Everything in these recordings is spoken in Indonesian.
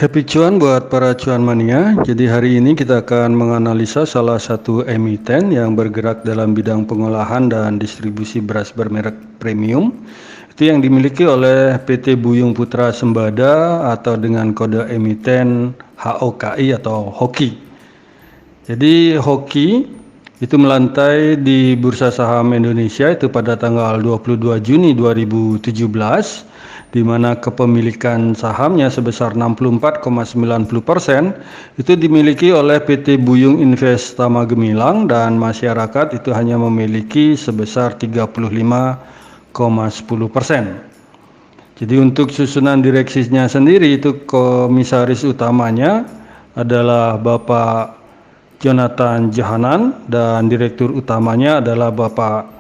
Happy cuan buat para cuan mania. Jadi hari ini kita akan menganalisa salah satu emiten yang bergerak dalam bidang pengolahan dan distribusi beras bermerek premium. Itu yang dimiliki oleh PT Buyung Putra Sembada atau dengan kode emiten HOKI atau HOKI. Jadi HOKI itu melantai di Bursa Saham Indonesia itu pada tanggal 22 Juni 2017, di mana kepemilikan sahamnya sebesar 64,90% itu dimiliki oleh PT Buyung Investama Gemilang dan masyarakat itu hanya memiliki sebesar 35,10%. Jadi untuk susunan direksinya sendiri itu komisaris utamanya adalah Bapak Jonathan Jahanan dan direktur utamanya adalah Bapak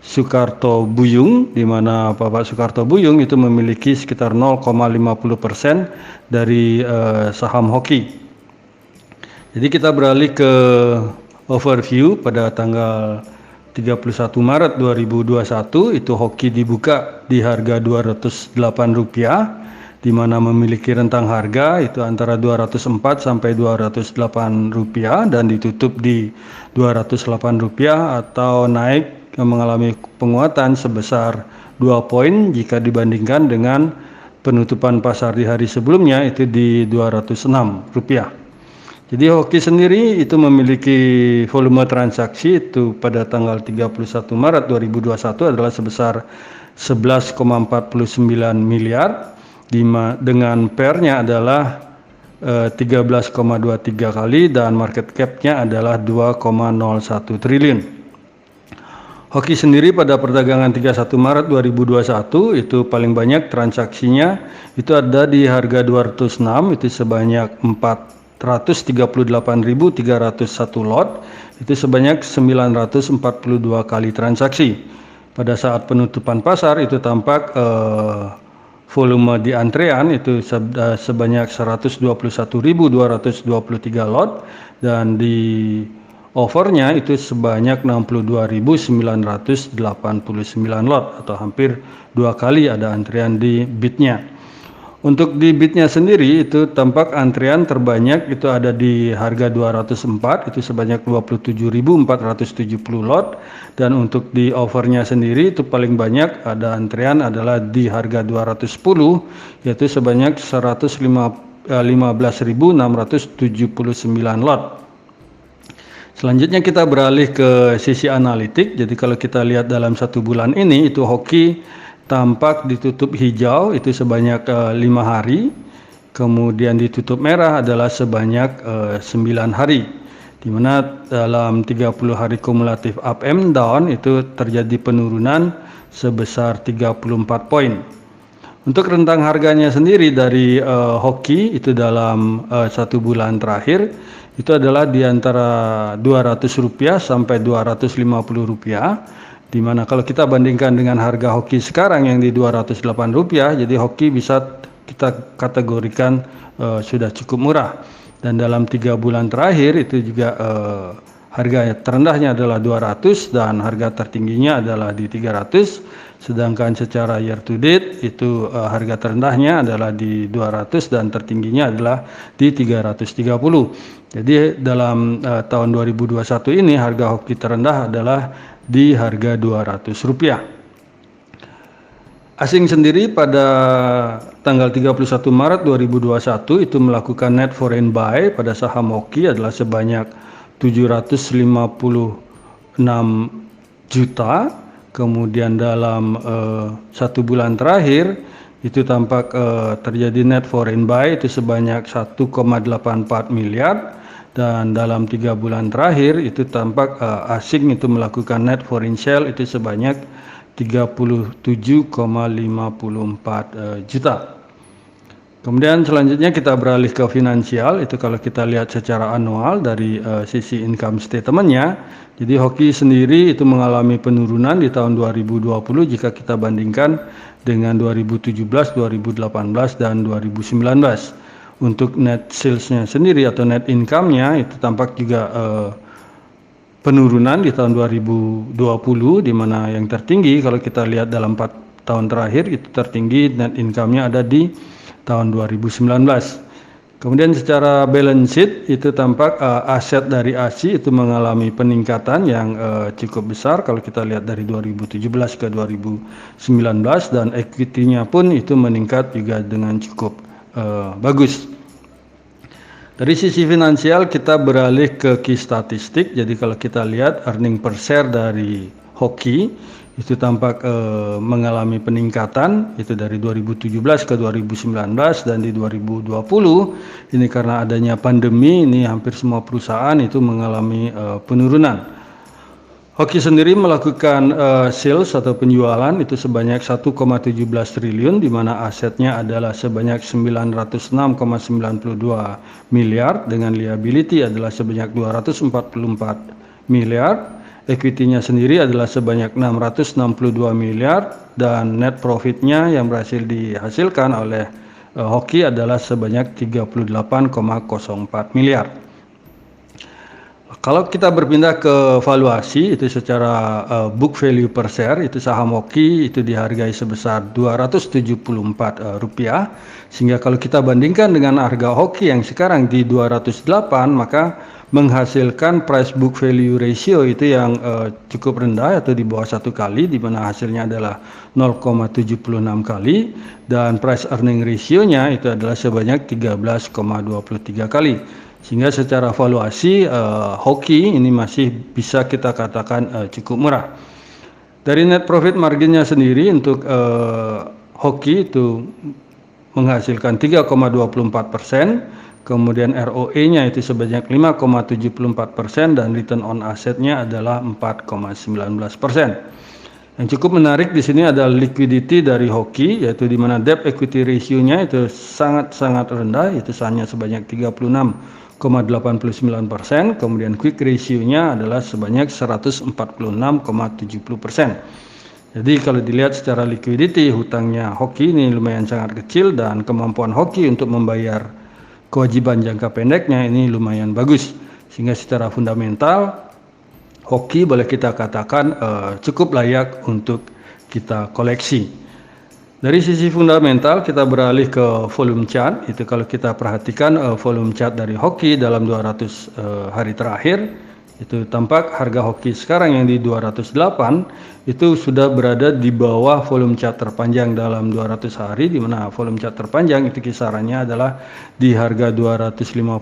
Sukarto Buyung, di mana Bapak Sukarto Buyung itu memiliki sekitar 0,50% dari saham HOKI. Jadi kita beralih ke overview pada tanggal 31 Maret 2021 itu HOKI dibuka di harga Rp208, di mana memiliki rentang harga itu antara Rp204 sampai Rp208 dan ditutup di Rp208 atau naik mengalami penguatan sebesar 2 poin jika dibandingkan dengan penutupan pasar di hari sebelumnya itu di Rp206. Jadi HOKI sendiri itu memiliki volume transaksi itu pada tanggal 31 Maret 2021 adalah sebesar 11,49 miliar dengan PER-nya adalah 13,23 kali dan market cap-nya adalah 2,01 triliun. HOKI sendiri pada perdagangan 31 Maret 2021 itu paling banyak transaksinya itu ada di harga 206 itu sebanyak 438.301 lot itu sebanyak 942 kali transaksi. Pada saat penutupan pasar itu tampak volume di antrean itu sebanyak 121.223 lot dan di overnya itu sebanyak 62.989 lot atau hampir 2 kali ada antrian di bidnya. Untuk di bidnya sendiri itu tampak antrian terbanyak itu ada di harga 204 itu sebanyak 27.470 lot dan untuk di overnya sendiri itu paling banyak ada antrian adalah di harga 210 yaitu sebanyak 15.679 lot. Selanjutnya kita beralih ke sisi analitik. Jadi kalau kita lihat dalam 1 bulan ini itu HOKI tampak ditutup hijau itu sebanyak 5 hari, kemudian ditutup merah adalah sebanyak 9 hari, di mana dalam 30 hari kumulatif up and down itu terjadi penurunan sebesar 34 poin. Untuk rentang harganya sendiri dari HOKI itu dalam 1 bulan terakhir itu adalah di antara Rp200 sampai Rp250, di mana kalau kita bandingkan dengan harga HOKI sekarang yang di Rp208, jadi HOKI bisa kita kategorikan sudah cukup murah. Dan dalam 3 bulan terakhir itu juga harga terendahnya adalah 200 dan harga tertingginya adalah di 300. Sedangkan secara year to date itu harga terendahnya adalah di 200 dan tertingginya adalah di 330. Jadi dalam tahun 2021 ini harga HOKI terendah adalah di harga Rp200. Asing sendiri pada tanggal 31 Maret 2021 itu melakukan net foreign buy pada saham HOKI adalah sebanyak 756 juta. Kemudian dalam 1 bulan terakhir itu tampak terjadi net foreign buy itu sebanyak 1,84 miliar dan dalam 3 bulan terakhir itu tampak asing itu melakukan net foreign sale itu sebanyak 37,54 juta. Kemudian selanjutnya kita beralih ke finansial. Itu kalau kita lihat secara anual dari sisi income statement-nya, jadi HOKI sendiri itu mengalami penurunan di tahun 2020 jika kita bandingkan dengan 2017, 2018 dan 2019. Untuk net sales-nya sendiri atau net income-nya itu tampak juga penurunan di tahun 2020, di mana yang tertinggi kalau kita lihat dalam 4 tahun terakhir itu tertinggi net income-nya ada di tahun 2019. Kemudian secara balance sheet itu tampak aset dari ASI itu mengalami peningkatan yang cukup besar kalau kita lihat dari 2017 ke 2019, dan equity-nya pun itu meningkat juga dengan cukup bagus. Dari sisi finansial kita beralih ke key statistik. Jadi kalau kita lihat earning per share dari Hoki itu tampak mengalami peningkatan itu dari 2017 ke 2019, dan di 2020 ini karena adanya pandemi ini hampir semua perusahaan itu mengalami penurunan. Hoki sendiri melakukan sales atau penjualan itu sebanyak 1,17 triliun, di mana asetnya adalah sebanyak 906,92 miliar dengan liability adalah sebanyak 244 miliar. Equity-nya sendiri adalah sebanyak 662 miliar, dan net profit-nya yang berhasil dihasilkan oleh Hoki adalah sebanyak 38,04 miliar. Kalau kita berpindah ke valuasi itu secara book value per share, itu saham Hoki itu dihargai sebesar Rp274, sehingga kalau kita bandingkan dengan harga Hoki yang sekarang di 208, maka menghasilkan price book value ratio itu yang cukup rendah atau di bawah 1 kali, di mana hasilnya adalah 0,76 kali, dan price earning ratio-nya itu adalah sebanyak 13,23 kali. Sehingga secara valuasi Hoki ini masih bisa kita katakan cukup murah. Dari net profit marginnya sendiri untuk Hoki itu menghasilkan 3,24%, kemudian ROE-nya itu sebanyak 5,74%, dan return on asset-nya adalah 4,19%. Yang cukup menarik di sini adalah liquidity dari Hoki, yaitu di mana debt equity ratio-nya itu sangat rendah, itu hanya sebanyak 36,89%, kemudian quick ratio-nya adalah sebanyak 146,70%. Jadi kalau dilihat secara liquidity, hutangnya Hoki ini lumayan sangat kecil, dan kemampuan Hoki untuk membayar kewajiban jangka pendeknya ini lumayan bagus, sehingga secara fundamental Hoki boleh kita katakan cukup layak untuk kita koleksi. Dari sisi fundamental kita beralih ke volume chart. Itu kalau kita perhatikan volume chart dari Hoki dalam 200 hari terakhir, itu tampak harga Hoki sekarang yang di 208 itu sudah berada di bawah volume chart terpanjang dalam 200 hari, di mana volume chart terpanjang itu kisarannya adalah di harga 255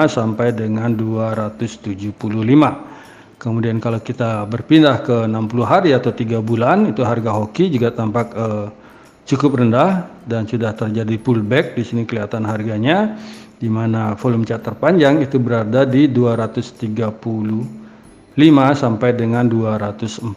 sampai dengan 275. Kemudian kalau kita berpindah ke 60 hari atau 3 bulan, itu harga Hoki juga tampak cukup rendah dan sudah terjadi pullback. Di sini kelihatan harganya, di mana volume chart terpanjang itu berada di 235 sampai dengan 245.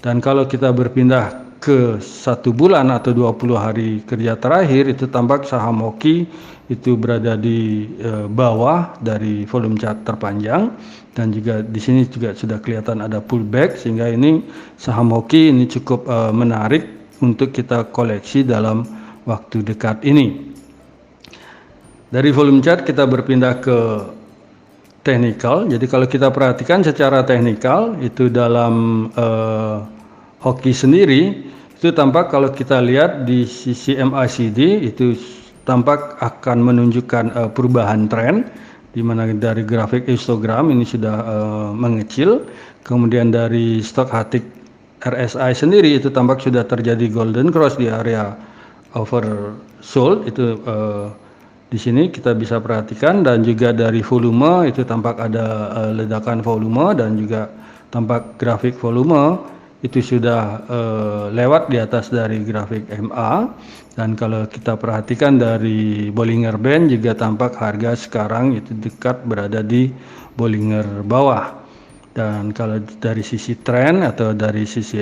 Dan kalau kita berpindah ke 1 bulan atau 20 hari kerja terakhir, itu tampak saham Hoki itu berada di bawah dari volume chart terpanjang, dan juga di sini juga sudah kelihatan ada pullback, sehingga ini saham Hoki ini cukup menarik untuk kita koleksi dalam waktu dekat ini. Dari volume chart kita berpindah ke technical. Jadi kalau kita perhatikan secara technical itu dalam Hoki sendiri itu tampak, kalau kita lihat di sisi MACD itu tampak akan menunjukkan perubahan tren, di mana dari grafik histogram ini sudah mengecil. Kemudian dari stochastic RSI sendiri itu tampak sudah terjadi golden cross di area oversold. Itu di sini kita bisa perhatikan, dan juga dari volume itu tampak ada ledakan volume, dan juga tampak grafik volume itu sudah lewat di atas dari grafik MA. Dan kalau kita perhatikan dari Bollinger Band juga tampak harga sekarang itu dekat berada di Bollinger bawah. Dan kalau dari sisi tren atau dari sisi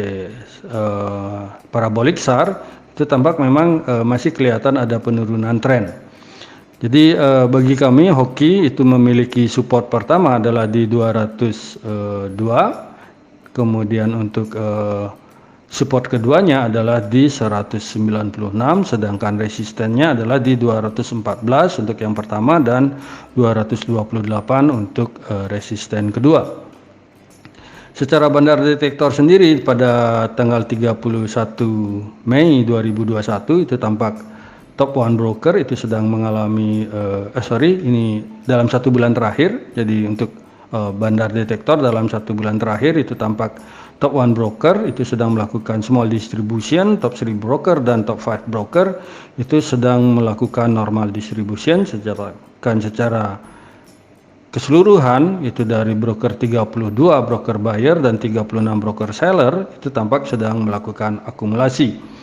parabolic SAR itu tampak memang masih kelihatan ada penurunan tren. Jadi bagi kami Hoki itu memiliki support pertama adalah di 202, kemudian untuk support keduanya adalah di 196, sedangkan resistennya adalah di 214 untuk yang pertama dan 228 untuk resisten kedua. Secara bandar detektor sendiri pada tanggal 31 Mei 2021 itu tampak top one broker itu sedang mengalami ini dalam 1 bulan terakhir. Jadi untuk bandar detektor dalam 1 bulan terakhir itu tampak top one broker itu sedang melakukan small distribution, top 3 broker dan top 5 broker itu sedang melakukan normal distribution secara keseluruhan. Itu dari broker 32 broker buyer dan 36 broker seller itu tampak sedang melakukan akumulasi.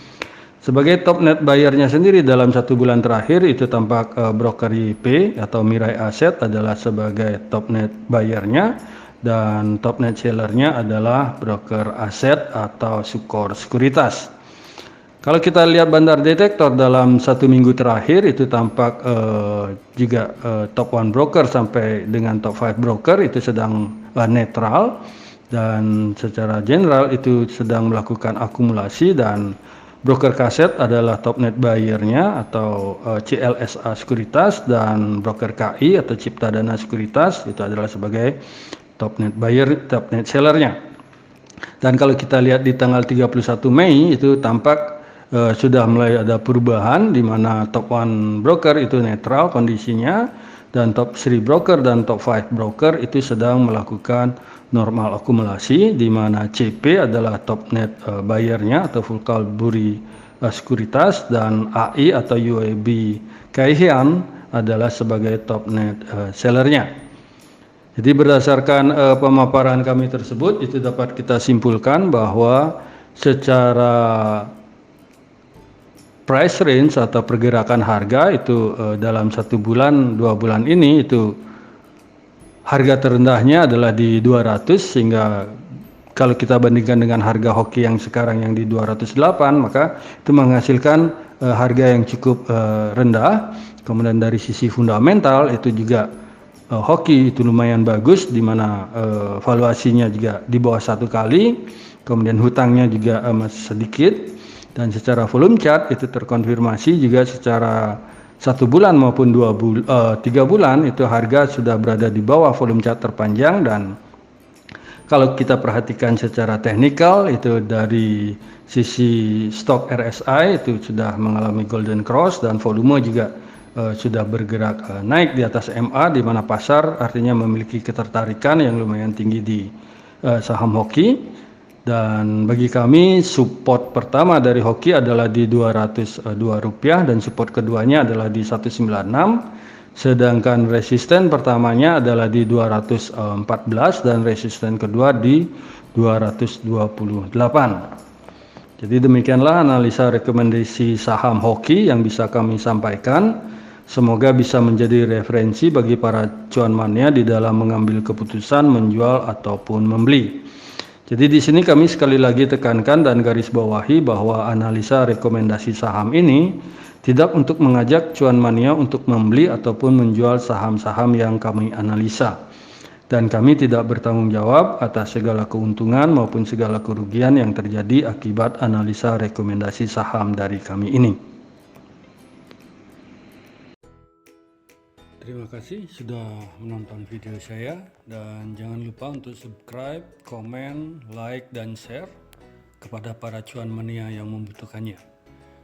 Sebagai top net bayarnya sendiri dalam 1 bulan terakhir itu tampak broker YP atau Mirai Asset adalah sebagai top net bayarnya, dan top net sellernya adalah broker aset atau Sukor Sekuritas. Kalau kita lihat bandar detektor dalam 1 minggu terakhir itu tampak juga top one broker sampai dengan top 5 broker itu sedang netral, dan secara general itu sedang melakukan akumulasi, dan broker kaset adalah top net buyernya atau CLSA Sekuritas, dan broker KI atau Cipta Dana Sekuritas itu adalah sebagai top net buyer, top net sellernya. Dan kalau kita lihat di tanggal 31 Mei itu tampak sudah mulai ada perubahan di mana top one broker itu netral kondisinya, dan top 3 broker dan top 5 broker itu sedang melakukan normal akumulasi, di mana CP adalah top net buyernya atau Vulcal Buri Sekuritas, dan AI atau UAB Kaihian adalah sebagai top net sellernya. Jadi berdasarkan pemaparan kami tersebut itu dapat kita simpulkan bahwa secara price range atau pergerakan harga itu dalam 1 bulan 2 bulan ini itu harga terendahnya adalah di 200, sehingga kalau kita bandingkan dengan harga hoki yang sekarang yang di 208, maka itu menghasilkan harga yang cukup rendah. Kemudian dari sisi fundamental itu juga hoki itu lumayan bagus, di mana valuasinya juga di bawah 1 kali, kemudian hutangnya juga masih sedikit, dan secara volume chart itu terkonfirmasi juga secara 1 bulan maupun 3 bulan itu harga sudah berada di bawah volume chart terpanjang. Dan kalau kita perhatikan secara teknikal itu dari sisi stok RSI itu sudah mengalami golden cross, dan volume juga sudah bergerak naik di atas MA, di mana pasar artinya memiliki ketertarikan yang lumayan tinggi di saham hoki. Dan bagi kami support pertama dari hoki adalah di Rp202, dan support keduanya adalah di 196, sedangkan resisten pertamanya adalah di 214 dan resisten kedua di 228. Jadi demikianlah analisa rekomendasi saham hoki yang bisa kami sampaikan. Semoga bisa menjadi referensi bagi para cuan mania di dalam mengambil keputusan menjual ataupun membeli. Jadi di sini kami sekali lagi tekankan dan garis bawahi bahwa analisa rekomendasi saham ini tidak untuk mengajak cuan mania untuk membeli ataupun menjual saham-saham yang kami analisa. Dan kami tidak bertanggung jawab atas segala keuntungan maupun segala kerugian yang terjadi akibat analisa rekomendasi saham dari kami ini. Terima kasih sudah menonton video saya, dan jangan lupa untuk subscribe, komen, like, dan share kepada para cuan mania yang membutuhkannya.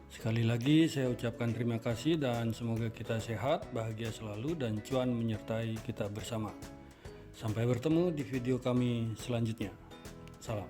Sekali lagi saya ucapkan terima kasih, dan semoga kita sehat, bahagia selalu, dan cuan menyertai kita bersama. Sampai bertemu di video kami selanjutnya. Salam.